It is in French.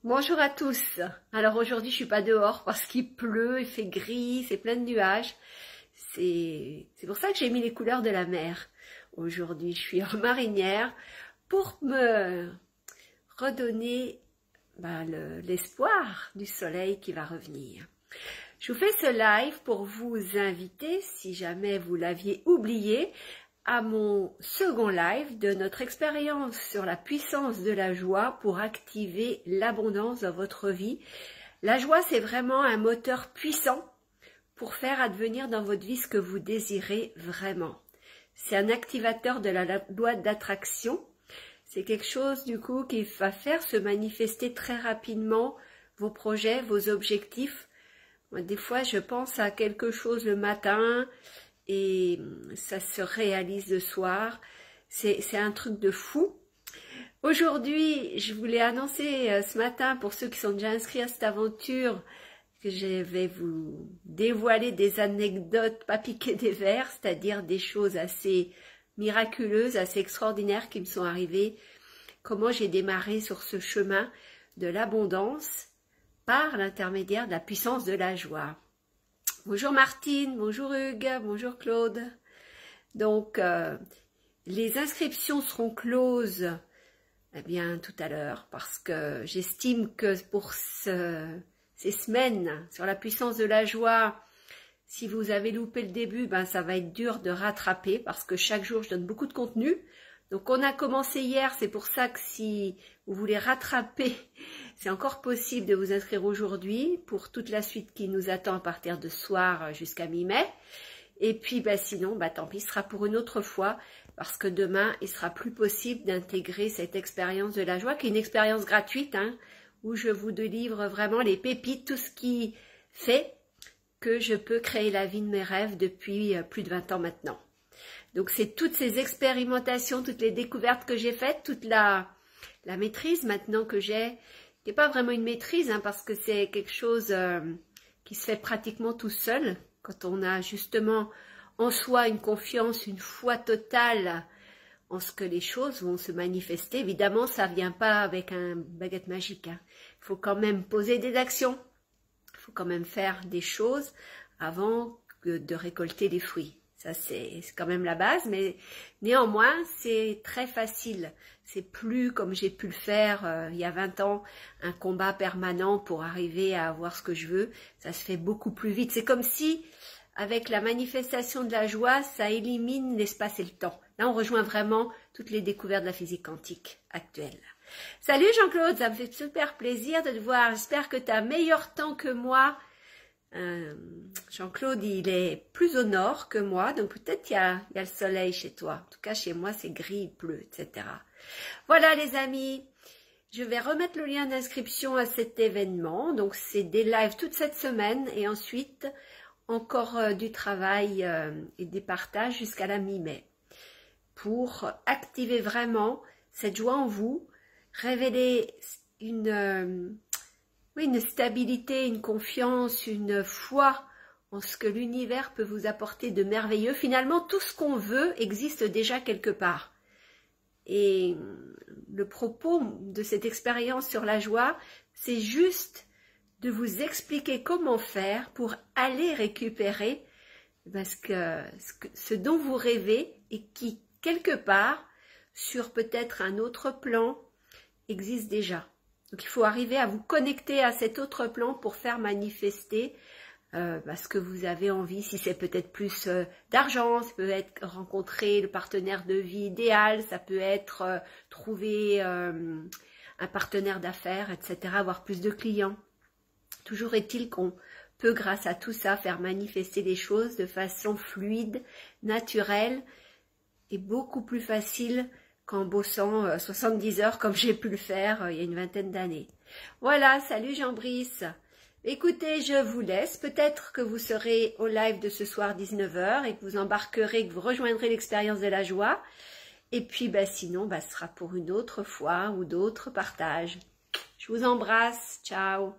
Bonjour à tous. Alors aujourd'hui je suis pas dehors parce qu'il pleut, il fait gris, c'est plein de nuages. C'est pour ça que j'ai mis les couleurs de la mer. Aujourd'hui je suis en marinière pour me redonner l'espoir du soleil qui va revenir. Je vous fais ce live pour vous inviter, si jamais vous l'aviez oublié, à mon second live de notre expérience sur la puissance de la joie pour activer l'abondance dans votre vie. La joie, c'est vraiment un moteur puissant pour faire advenir dans votre vie ce que vous désirez vraiment. C'est un activateur de la loi d'attraction. C'est quelque chose du coup qui va faire se manifester très rapidement vos projets, vos objectifs. Moi, des fois, je pense à quelque chose le matin et ça se réalise le soir. C'est un truc de fou. Aujourd'hui, je voulais annoncer ce matin, pour ceux qui sont déjà inscrits à cette aventure, que je vais vous dévoiler des anecdotes pas piquées des vers, c'est-à-dire des choses assez miraculeuses, assez extraordinaires qui me sont arrivées. Comment j'ai démarré sur ce chemin de l'abondance par l'intermédiaire de la puissance de la joie. Bonjour Martine, bonjour Hugues, bonjour Claude. Donc, les inscriptions seront closes tout à l'heure parce que j'estime que pour ces semaines sur la puissance de la joie, si vous avez loupé le début, ça va être dur de rattraper parce que chaque jour, je donne beaucoup de contenu. Donc, on a commencé hier, c'est pour ça que si vous voulez rattraper, c'est encore possible de vous inscrire aujourd'hui pour toute la suite qui nous attend à partir de ce soir jusqu'à mi-mai. Et puis, sinon, tant pis, ce sera pour une autre fois parce que demain, il sera plus possible d'intégrer cette expérience de la joie, qui est une expérience gratuite, où je vous délivre vraiment les pépites, tout ce qui fait que je peux créer la vie de mes rêves depuis plus de 20 ans maintenant. Donc, c'est toutes ces expérimentations, toutes les découvertes que j'ai faites, toute la maîtrise maintenant que j'ai, qui n'est pas vraiment une maîtrise, parce que c'est quelque chose qui se fait pratiquement tout seul, quand on a justement en soi une confiance, une foi totale en ce que les choses vont se manifester. Évidemment, ça ne vient pas avec un baguette magique. Il faut quand même poser des actions, il faut quand même faire des choses avant de récolter les fruits. Ça, c'est quand même la base, mais néanmoins, c'est très facile. C'est plus comme j'ai pu le faire il y a 20 ans, un combat permanent pour arriver à avoir ce que je veux. Ça se fait beaucoup plus vite. C'est comme si, avec la manifestation de la joie, ça élimine l'espace et le temps. Là, on rejoint vraiment toutes les découvertes de la physique quantique actuelle. Salut Jean-Claude, ça me fait super plaisir de te voir. J'espère que tu as meilleur temps que moi. Jean-Claude, il est plus au nord que moi, donc peut-être il y a le soleil chez toi. En tout cas, chez moi, c'est gris, il pleut, etc. Voilà les amis, je vais remettre le lien d'inscription à cet événement. Donc, c'est des lives toute cette semaine et ensuite, encore du travail et des partages jusqu'à la mi-mai pour activer vraiment cette joie en vous, révéler une stabilité, une confiance, une foi en ce que l'univers peut vous apporter de merveilleux. Finalement, tout ce qu'on veut existe déjà quelque part. Et le propos de cette expérience sur la joie, c'est juste de vous expliquer comment faire pour aller récupérer ce dont vous rêvez et qui, quelque part, sur peut-être un autre plan, existe déjà. Donc, il faut arriver à vous connecter à cet autre plan pour faire manifester ce que vous avez envie. Si c'est peut-être plus d'argent, ça peut être rencontrer le partenaire de vie idéal, ça peut être trouver un partenaire d'affaires, etc., avoir plus de clients. Toujours est-il qu'on peut, grâce à tout ça, faire manifester les choses de façon fluide, naturelle et beaucoup plus facile qu'en bossant 70 heures comme j'ai pu le faire il y a une vingtaine d'années. Voilà, salut Jean-Brice. Écoutez, je vous laisse. Peut-être que vous serez au live de ce soir 19 h et que vous embarquerez, que vous rejoindrez l'expérience de la joie. Et puis, sinon, ce sera pour une autre fois ou d'autres partages. Je vous embrasse. Ciao.